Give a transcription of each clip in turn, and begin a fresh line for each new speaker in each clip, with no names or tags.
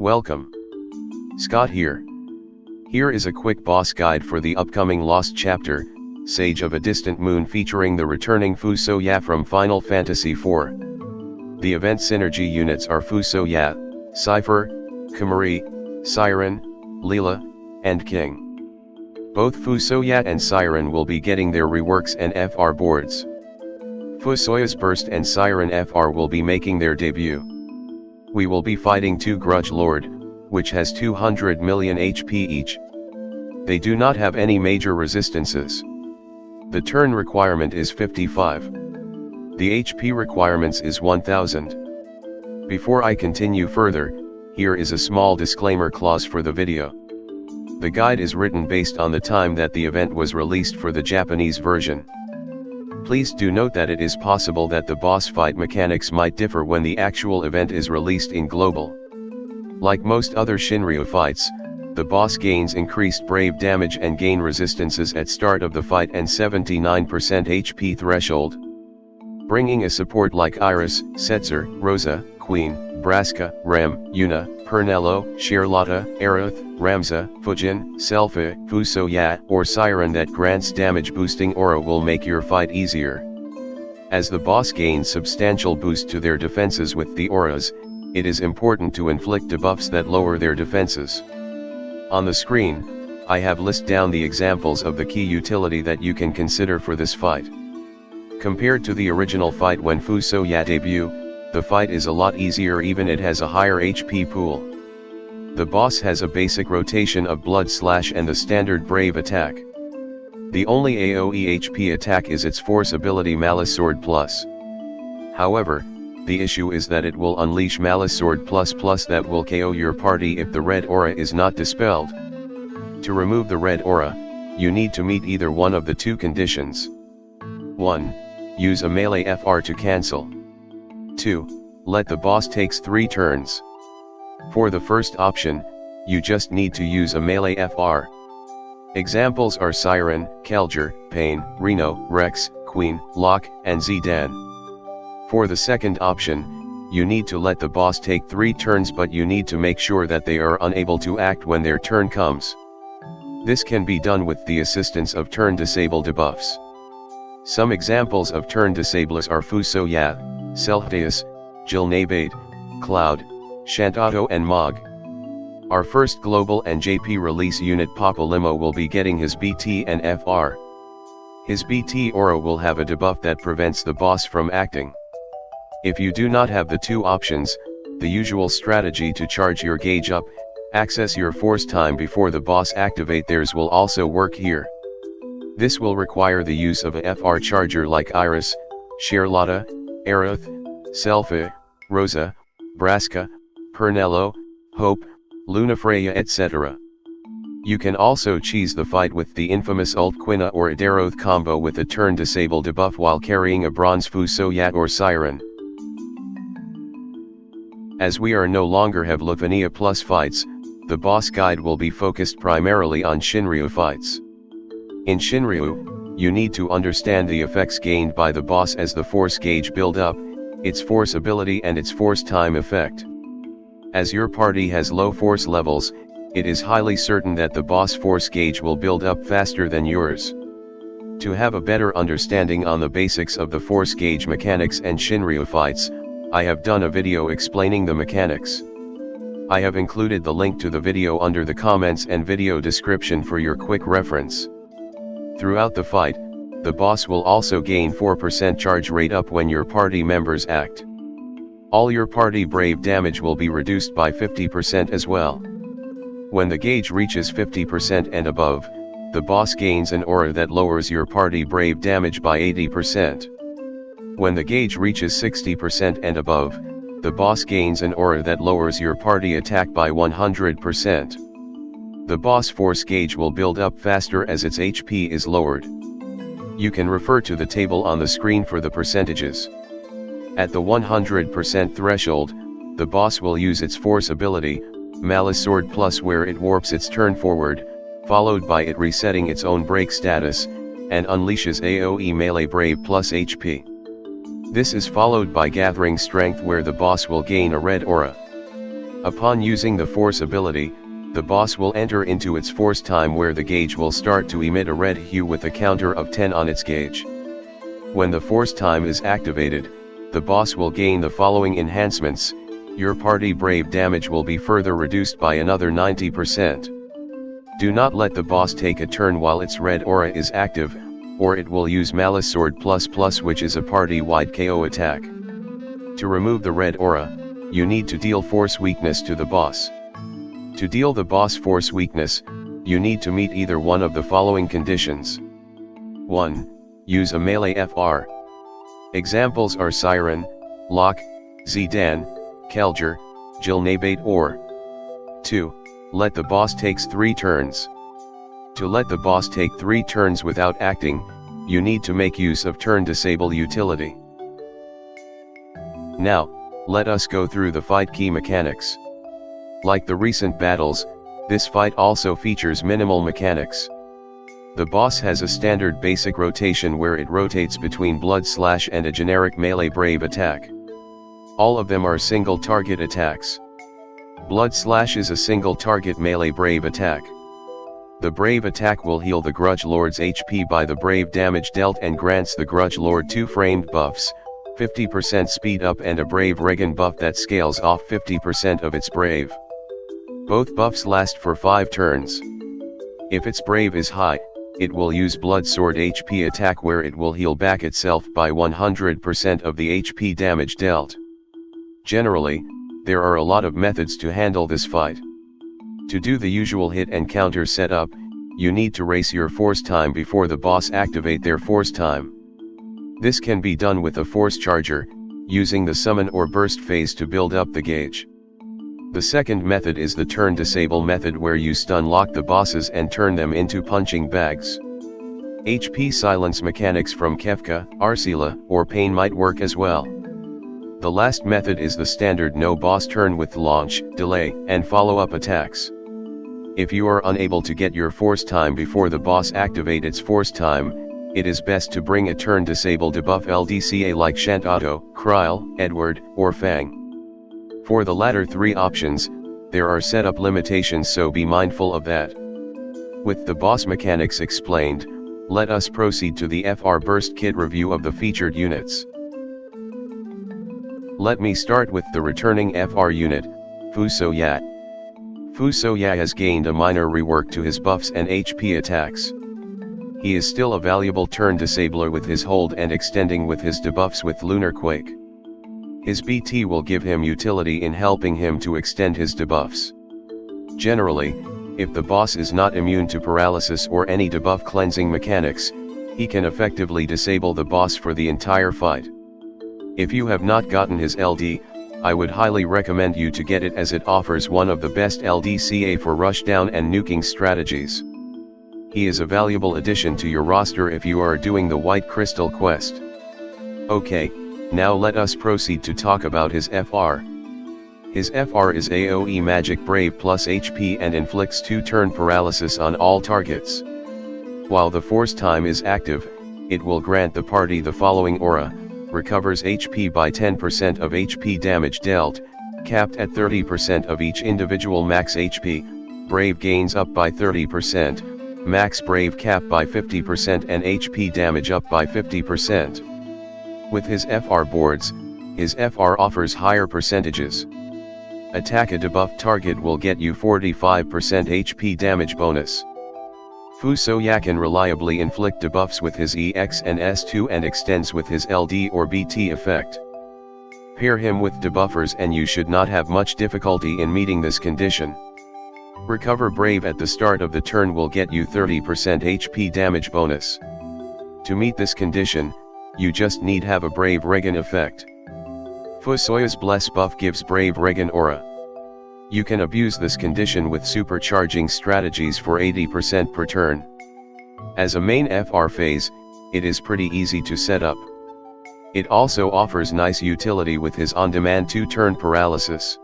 Welcome. Scott here. Here is a quick boss guide for the upcoming Lost chapter, Sage of a Distant Moon, featuring the returning FuSoYa from Final Fantasy IV. The event synergy units are FuSoYa, Seifer, Kimahri, Ciaran, Leila, and King. Both FuSoYa and Ciaran will be getting their reworks and FR boards. FuSoYa's Burst and Ciaran FR will be making their debut. We will be fighting 2 Grudge Lord, which has 200 million HP each. They do not have any major resistances. The turn requirement is 55. The HP requirements is 1000. Before I continue further, here is a small disclaimer clause for the video. The guide is written based on the time that the event was released for the Japanese version. Please do note that it is possible that the boss fight mechanics might differ when the actual event is released in global. Like most other Shinryu fights, the boss gains increased brave damage and gain resistances at start of the fight and 79% HP threshold. Bringing a support like Iris, Setzer, Rosa, Queen, Braska, Rem, Yuna, Pernello, Charlotta, Aerith, Ramza, Fujin, Seifer, FuSoYa, or Ciaran that grants damage boosting aura will make your fight easier. As the boss gains substantial boost to their defenses with the auras, it is important to inflict debuffs that lower their defenses. On the screen, I have listed down the examples of the key utility that you can consider for this fight. Compared to the original fight when FuSoYa debuted, the fight is a lot easier, even it has a higher HP pool. The boss has a basic rotation of Blood Slash and the standard Brave attack. The only AoE HP attack is its force ability Malice Sword Plus. However, the issue is that it will unleash Malice Sword Plus that will KO your party if the red aura is not dispelled. To remove the red aura, you need to meet either one of the two conditions. 1. Use a melee FR to cancel. 2. Let the boss takes 3 turns. For the first option, you just need to use a melee FR. Examples are Ciaran, Kelger, Pain, Reno, Rex, Queen, Locke, and Zidane. For the second option, you need to let the boss take 3 turns, but you need to make sure that they are unable to act when their turn comes. This can be done with the assistance of turn disable debuffs. Some examples of turn disablers are FuSoYa, Selhdeus, Jilnabade, Cloud, Shantato and Mog. Our first global and JP release unit Papalymo will be getting his BT and FR. His BT aura will have a debuff that prevents the boss from acting. If you do not have the two options, the usual strategy to charge your gauge up, access your force time before the boss activate theirs will also work here. This will require the use of a FR charger like Iris, Charlotta, Aerith, Seifer, Rosa, Braska, Pernello, Hope, Lunafreya, etc. You can also cheese the fight with the infamous ult Quina or Adaroth combo with a turn disable debuff while carrying a bronze FuSoYa or Ciaran. As we are no longer have Lufania Plus fights, the boss guide will be focused primarily on Shinryu fights. In Shinryu, you need to understand the effects gained by the boss as the force gauge build up, its force ability and its force time effect. As your party has low force levels, it is highly certain that the boss force gauge will build up faster than yours. To have a better understanding on the basics of the force gauge mechanics and Shinryu fights, I have done a video explaining the mechanics. I have included the link to the video under the comments and video description for your quick reference. Throughout the fight, the boss will also gain 4% charge rate up when your party members act. All your party brave damage will be reduced by 50% as well. When the gauge reaches 50% and above, the boss gains an aura that lowers your party brave damage by 80%. When the gauge reaches 60% and above, the boss gains an aura that lowers your party attack by 100%. The boss force gauge will build up faster as its HP is lowered. You can refer to the table on the screen for the percentages. At the 100% threshold, the boss will use its force ability, Malice Sword Plus, where it warps its turn forward, followed by it resetting its own break status, and unleashes AoE Melee Brave plus HP. This is followed by Gathering Strength, where the boss will gain a red aura. Upon using the force ability, the boss will enter into its force time where the gauge will start to emit a red hue with a counter of 10 on its gauge. When the force time is activated, the boss will gain the following enhancements. Your party brave damage will be further reduced by another 90%. Do not let the boss take a turn while its red aura is active, or it will use Malice Sword ++, which is a party-wide KO attack. To remove the red aura, you need to deal force weakness to the boss. To deal the boss force weakness, you need to meet either one of the following conditions. 1. Use a melee FR. Examples are Ciaran, Locke, Zidane, Kelger, Jilnabate or 2. Let the boss takes 3 turns. To let the boss take 3 turns without acting, you need to make use of turn disable utility. Now, let us go through the fight key mechanics. Like the recent battles, this fight also features minimal mechanics. The boss has a standard basic rotation where it rotates between Blood Slash and a generic melee brave attack. All of them are single target attacks. Blood Slash is a single target melee brave attack. The brave attack will heal the Grudge Lord's HP by the brave damage dealt and grants the Grudge Lord 2 framed buffs, 50% speed up and a brave Regan buff that scales off 50% of its brave. Both buffs last for 5 turns. If its brave is high, it will use Blood Sword HP attack where it will heal back itself by 100% of the HP damage dealt. Generally, there are a lot of methods to handle this fight. To do the usual hit and counter setup, you need to race your force time before the boss activate their force time. This can be done with a force charger, using the summon or burst phase to build up the gauge. The second method is the turn disable method where you stun lock the bosses and turn them into punching bags. HP silence mechanics from Kefka, Arsila, or Pain might work as well. The last method is the standard no boss turn with launch, delay, and follow-up attacks. If you are unable to get your force time before the boss activate its force time, it is best to bring a turn disable debuff LDCA like Shantato, Kryl, Edward, or Fang. For the latter 3 options, there are setup limitations, so be mindful of that. With the boss mechanics explained, let us proceed to the FR Burst Kit review of the featured units. Let me start with the returning FR unit, FuSoYa. FuSoYa has gained a minor rework to his buffs and HP attacks. He is still a valuable turn disabler with his hold and extending with his debuffs with Lunar Quake. His BT will give him utility in helping him to extend his debuffs. Generally, if the boss is not immune to paralysis or any debuff cleansing mechanics, he can effectively disable the boss for the entire fight. If you have not gotten his LD, I would highly recommend you to get it as it offers one of the best LDCA for rushdown and nuking strategies. He is a valuable addition to your roster if you are doing the White Crystal quest. Okay, now let us proceed to talk about his FR. His FR is AoE Magic Brave plus HP and inflicts 2-turn paralysis on all targets. While the force time is active, it will grant the party the following aura: recovers HP by 10% of HP damage dealt, capped at 30% of each individual max HP, Brave gains up by 30%, max Brave cap by 50% and HP damage up by 50%. With his FR boards, his FR offers higher percentages. Attack a debuff target will get you 45% HP damage bonus. FuSoYa can reliably inflict debuffs with his EX and S2 and extends with his LD or BT effect. Pair him with debuffers and you should not have much difficulty in meeting this condition. Recover Brave at the start of the turn will get you 30% HP damage bonus. To meet this condition, you just need have a Brave Regan effect. FuSoYa's Bless buff gives Brave Regan aura. You can abuse this condition with supercharging strategies for 80% per turn. As a main FR phase, it is pretty easy to set up. It also offers nice utility with his on-demand 2-turn paralysis.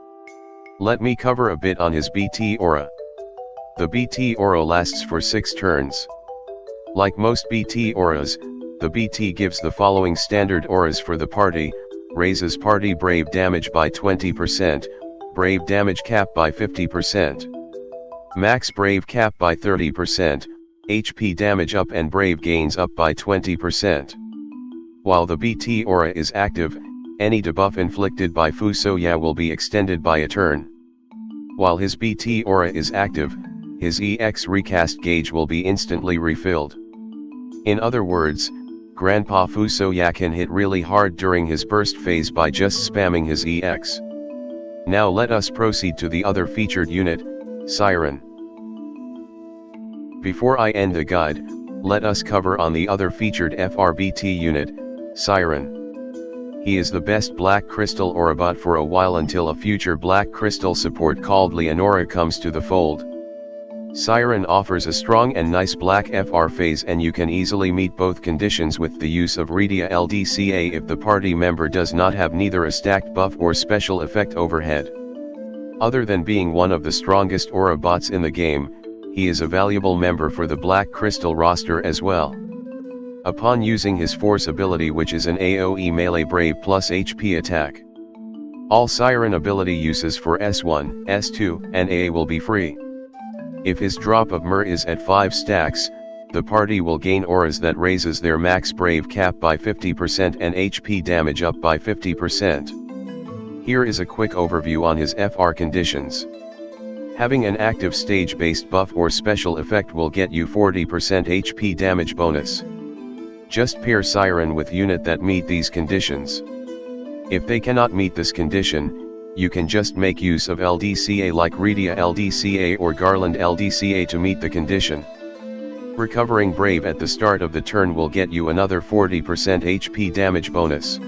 Let me cover a bit on his BT aura. The BT aura lasts for 6 turns. Like most BT auras, the BT gives the following standard auras for the party: raises party brave damage by 20%, Brave damage cap by 50%. Max Brave cap by 30%, HP damage up and Brave gains up by 20%. While the BT aura is active, any debuff inflicted by FuSoYa will be extended by a turn. While his BT aura is active, his EX recast gauge will be instantly refilled. In other words, Grandpa FuSoYa can hit really hard during his burst phase by just spamming his EX. Now let us proceed to the other featured unit, Ciaran. Before I end the guide, let us cover on the other featured FRBT unit, Ciaran. He is the best Black Crystal Aura bot for a while until a future Black Crystal support called Leonora comes to the fold. Ciaran offers a strong and nice Black FR phase, and you can easily meet both conditions with the use of Redia LDCA if the party member does not have neither a stacked buff or special effect overhead. Other than being one of the strongest aura bots in the game, he is a valuable member for the Black Crystal roster as well. Upon using his Force ability, which is an AoE melee Brave plus HP attack, all Ciaran ability uses for S1, S2, and AA will be free. If his drop of Myrrh is at 5 stacks, the party will gain auras that raises their max Brave cap by 50% and HP damage up by 50%. Here is a quick overview on his FR conditions. Having an active stage-based buff or special effect will get you 40% HP damage bonus. Just pair Ciaran with unit that meet these conditions. If they cannot meet this condition, you can just make use of LDCA like Redia LDCA or Garland LDCA to meet the condition. Recovering Brave at the start of the turn will get you another 40% HP damage bonus.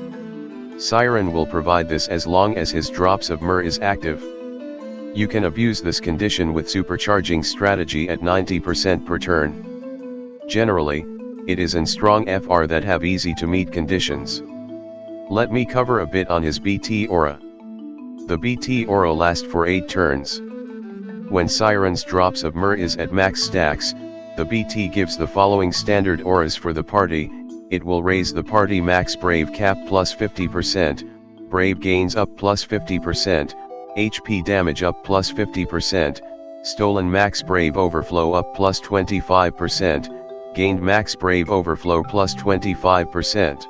Ciaran will provide this as long as his drops of Myrrh is active. You can abuse this condition with supercharging strategy at 90% per turn. Generally, it is in strong FR that have easy to meet conditions. Let me cover a bit on his BT aura. The BT aura lasts for 8 turns. When Ciaran's drops of Myrrh is at max stacks, the BT gives the following standard auras for the party. It will raise the party max Brave cap plus 50%, Brave gains up plus 50%, HP damage up plus 50%, stolen max Brave overflow up plus 25%, gained max Brave overflow plus 25%.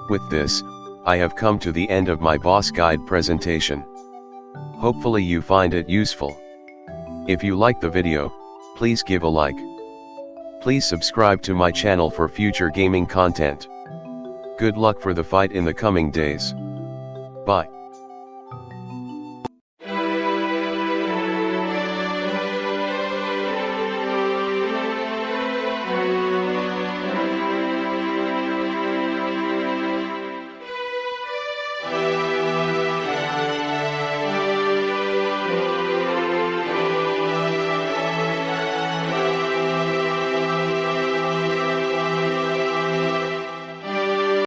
With this, I have come to the end of my boss guide presentation. Hopefully you find it useful. If you like the video, please give a like. Please subscribe to my channel for future gaming content. Good luck for the fight in the coming days. Bye.